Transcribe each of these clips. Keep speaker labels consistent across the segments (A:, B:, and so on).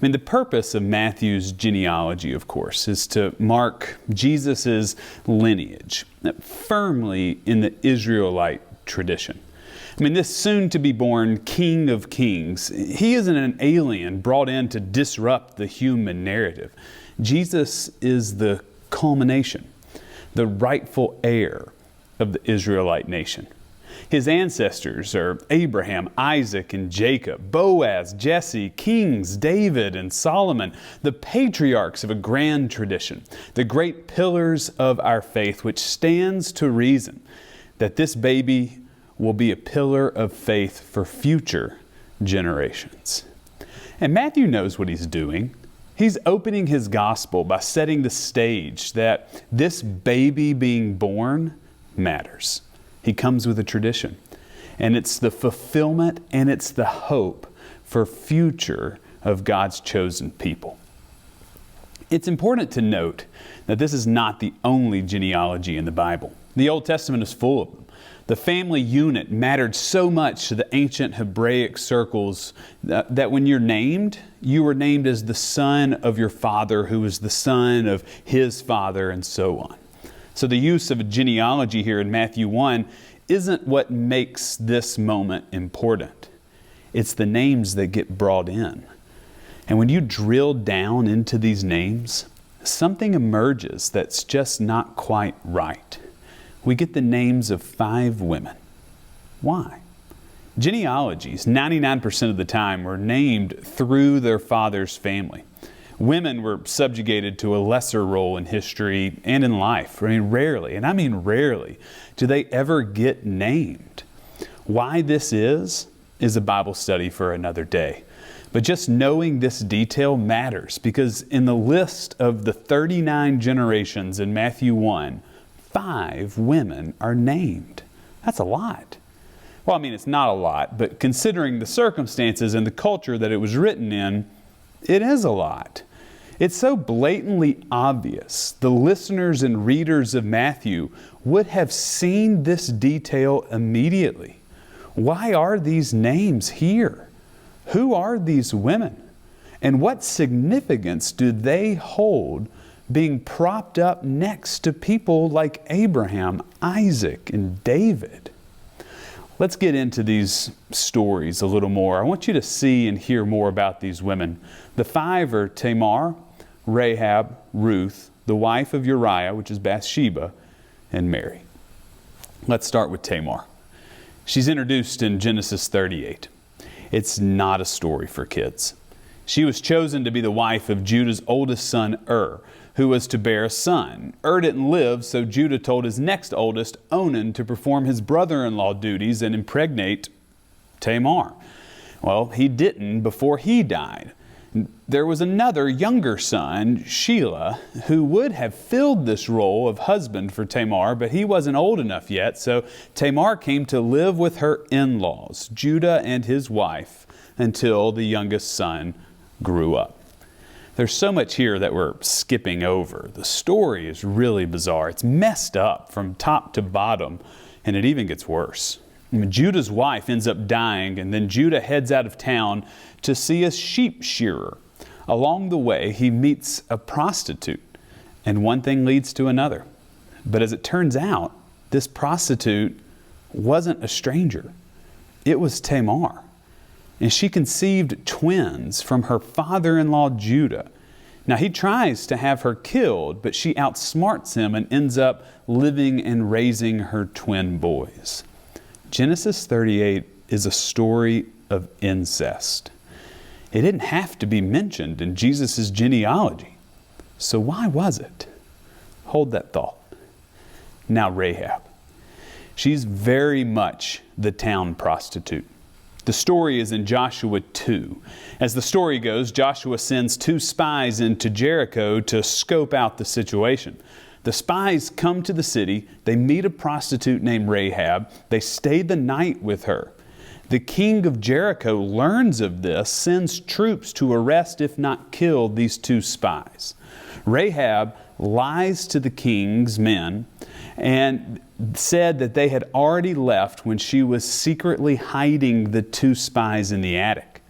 A: The purpose of Matthew's genealogy, of course, is to mark Jesus' lineage firmly in the Israelite tradition. This soon-to-be-born King of Kings, he isn't an alien brought in to disrupt the human narrative. Jesus is the culmination, the rightful heir of the Israelite nation. His ancestors are Abraham, Isaac, and Jacob, Boaz, Jesse, kings, David, and Solomon, the patriarchs of a grand tradition, the great pillars of our faith, which stands to reason that this baby will be a pillar of faith for future generations. And Matthew knows what he's doing. He's opening his gospel by setting the stage that this baby being born matters. He comes with a tradition, and it's the fulfillment and it's the hope for future of God's chosen people. It's important to note that this is not the only genealogy in the Bible. The Old Testament is full of them. The family unit mattered so much to the ancient Hebraic circles that when you're named, you were named as the son of your father, who was the son of his father, and so on. So the use of a genealogy here in Matthew 1 isn't what makes this moment important. It's the names that get brought in. And when you drill down into these names, something emerges that's just not quite right. We get the names of 5 women. Why? Genealogies, 99% of the time, were named through their father's family. Women were subjugated to a lesser role in history and in life. Rarely, and I mean rarely, do they ever get named. Why this is a Bible study for another day. But just knowing this detail matters, because in the list of the 39 generations in Matthew 1, 5 women are named. That's a lot. Well, it's not a lot, but considering the circumstances and the culture that it was written in, it is a lot. It's so blatantly obvious. The listeners and readers of Matthew would have seen this detail immediately. Why are these names here? Who are these women? And what significance do they hold being propped up next to people like Abraham, Isaac, and David? Let's get into these stories a little more. I want you to see and hear more about these women. The 5 are Tamar, Rahab, Ruth, the wife of Uriah, which is Bathsheba, and Mary. Let's start with Tamar. She's introduced in Genesis 38. It's not a story for kids. She was chosen to be the wife of Judah's oldest son, who was to bear a son. Didn't live, so Judah told his next oldest, Onan, to perform his brother-in-law duties and impregnate Tamar. Well, he didn't before he died. There was another younger son, Shelah, who would have filled this role of husband for Tamar, but he wasn't old enough yet, so Tamar came to live with her in-laws, Judah and his wife, until the youngest son grew up. There's so much here that we're skipping over. The story is really bizarre. It's messed up from top to bottom, and it even gets worse. Judah's wife ends up dying, and then Judah heads out of town to see a sheep shearer. Along the way, he meets a prostitute, and one thing leads to another. But as it turns out, this prostitute wasn't a stranger. It was Tamar. And she conceived twins from her father-in-law Judah. Now he tries to have her killed, but she outsmarts him and ends up living and raising her twin boys. Genesis 38 is a story of incest. It didn't have to be mentioned in Jesus' genealogy. So why was it? Hold that thought. Now Rahab. She's very much the town prostitute. The story is in Joshua 2. As the story goes, Joshua sends 2 spies into Jericho to scope out the situation. The spies come to the city. They meet a prostitute named Rahab. They stay the night with her. The king of Jericho learns of this, sends troops to arrest, if not kill, these 2 spies. Rahab lies to the king's men and said that they had already left when she was secretly hiding the 2 spies in the attic.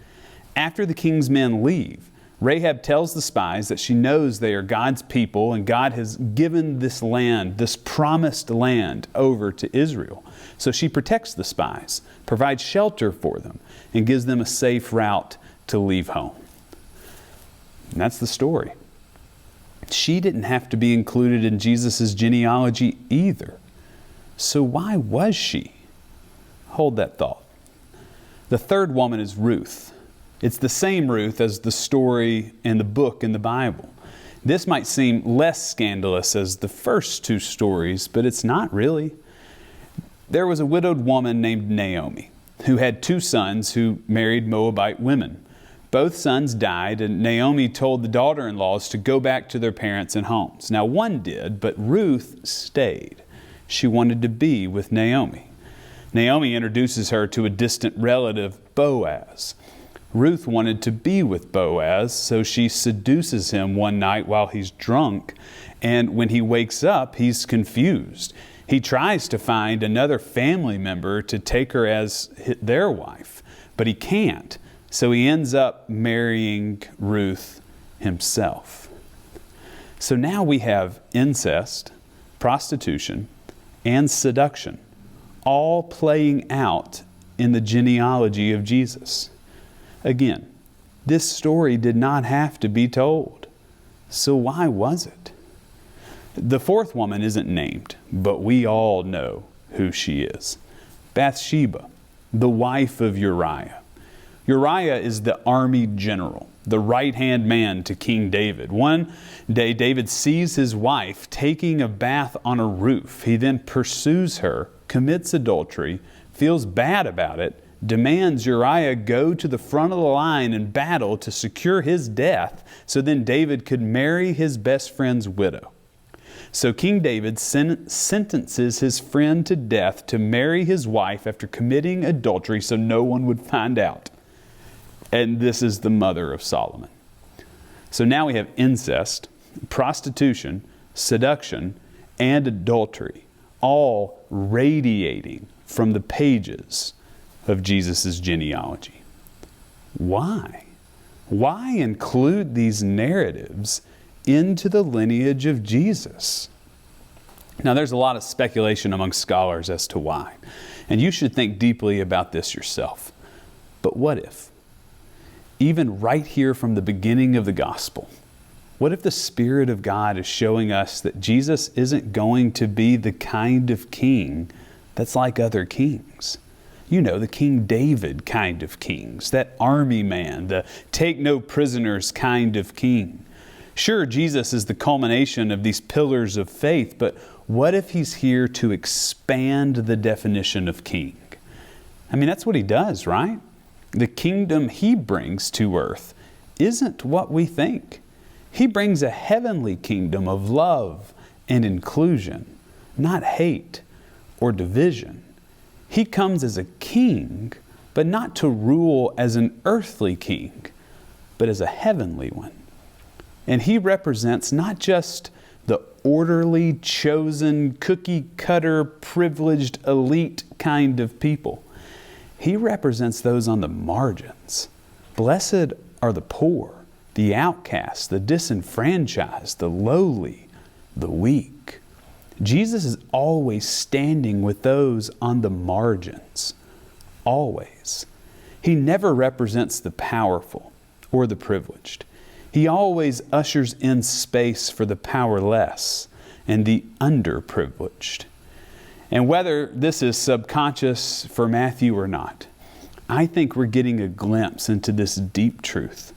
A: After the king's men leave, Rahab tells the spies that she knows they are God's people and God has given this land, this promised land, over to Israel. So she protects the spies, provides shelter for them, and gives them a safe route to leave home. And that's the story. She didn't have to be included in Jesus' genealogy either. So why was she? Hold that thought. The third woman is Ruth. It's the same Ruth as the story and the book in the Bible. This might seem less scandalous as the first two stories, but it's not really. There was a widowed woman named Naomi who had two sons who married Moabite women. Both sons died, and Naomi told the daughter-in-laws to go back to their parents and homes. Now one did, but Ruth stayed. She wanted to be with Naomi. Naomi introduces her to a distant relative, Boaz. Ruth wanted to be with Boaz, so she seduces him one night while he's drunk, and when he wakes up, he's confused. He tries to find another family member to take her as their wife, but he can't, so he ends up marrying Ruth himself. So now we have incest, prostitution, and seduction, all playing out in the genealogy of Jesus. Again, this story did not have to be told. So why was it? The fourth woman isn't named, but we all know who she is. Bathsheba, the wife of Uriah. Uriah is the army general, the right-hand man to King David. One day, David sees his wife taking a bath on a roof. He then pursues her, commits adultery, feels bad about it, demands Uriah go to the front of the line in battle to secure his death so then David could marry his best friend's widow. So King David sentences his friend to death to marry his wife after committing adultery so no one would find out. And this is the mother of Solomon. So now we have incest, prostitution, seduction, and adultery, all radiating from the pages of Jesus' genealogy. Why? Why include these narratives into the lineage of Jesus? Now, there's a lot of speculation among scholars as to why, and you should think deeply about this yourself. But what if, even right here from the beginning of the gospel, what if the Spirit of God is showing us that Jesus isn't going to be the kind of king that's like other kings? You know, the King David kind of kings, that army man, the take no prisoners kind of king. Sure, Jesus is the culmination of these pillars of faith, but what if he's here to expand the definition of king? I mean, that's what he does, right? The kingdom he brings to earth isn't what we think. He brings a heavenly kingdom of love and inclusion, not hate or division. He comes as a king, but not to rule as an earthly king, but as a heavenly one. And he represents not just the orderly, chosen, cookie-cutter, privileged, elite kind of people. He represents those on the margins. Blessed are the poor, the outcasts, the disenfranchised, the lowly, the weak. Jesus is always standing with those on the margins. Always. He never represents the powerful or the privileged. He always ushers in space for the powerless and the underprivileged. And whether this is subconscious for Matthew or not, I think we're getting a glimpse into this deep truth,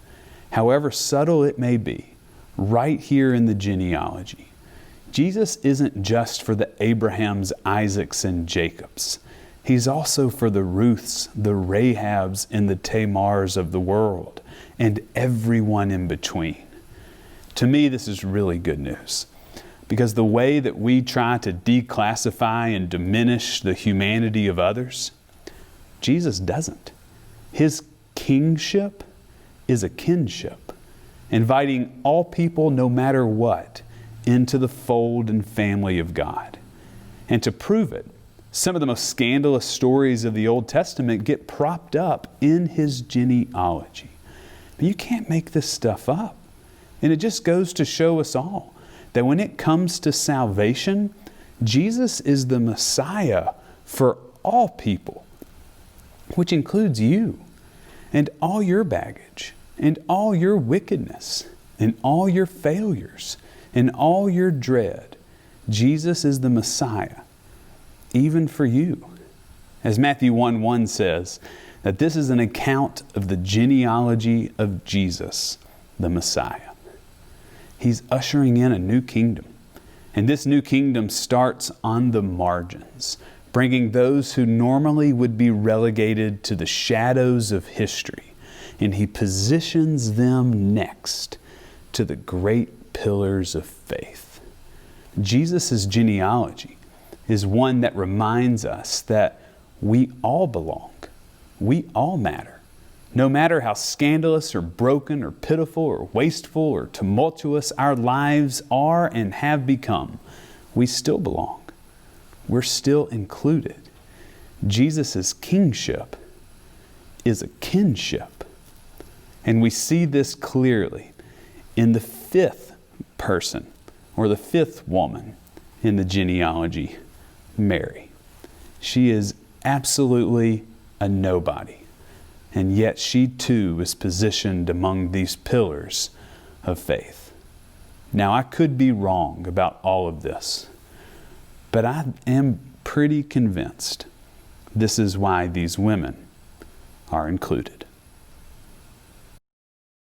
A: however subtle it may be, right here in the genealogy. Jesus isn't just for the Abrahams, Isaacs, and Jacobs. He's also for the Ruths, the Rahabs, and the Tamars of the world, and everyone in between. To me, this is really good news, because the way that we try to declassify and diminish the humanity of others, Jesus doesn't. His kingship is a kinship, inviting all people, no matter what, into the fold and family of God. And to prove it, some of the most scandalous stories of the Old Testament get propped up in his genealogy. But you can't make this stuff up. And it just goes to show us all that when it comes to salvation, Jesus is the Messiah for all people, which includes you and all your baggage and all your wickedness and all your failures and all your dread. Jesus is the Messiah, even for you. As Matthew 1:1 says, that this is an account of the genealogy of Jesus, the Messiah. He's ushering in a new kingdom. And this new kingdom starts on the margins, bringing those who normally would be relegated to the shadows of history. And He positions them next to the great pillars of faith. Jesus' genealogy is one that reminds us that we all belong. We all matter. No matter how scandalous or broken or pitiful or wasteful or tumultuous our lives are and have become, we still belong. We're still included. Jesus' kingship is a kinship. And we see this clearly in the fifth person, or the fifth woman in the genealogy, Mary. She is absolutely a nobody. And yet she too is positioned among these pillars of faith. Now, I could be wrong about all of this, but I am pretty convinced this is why these women are included.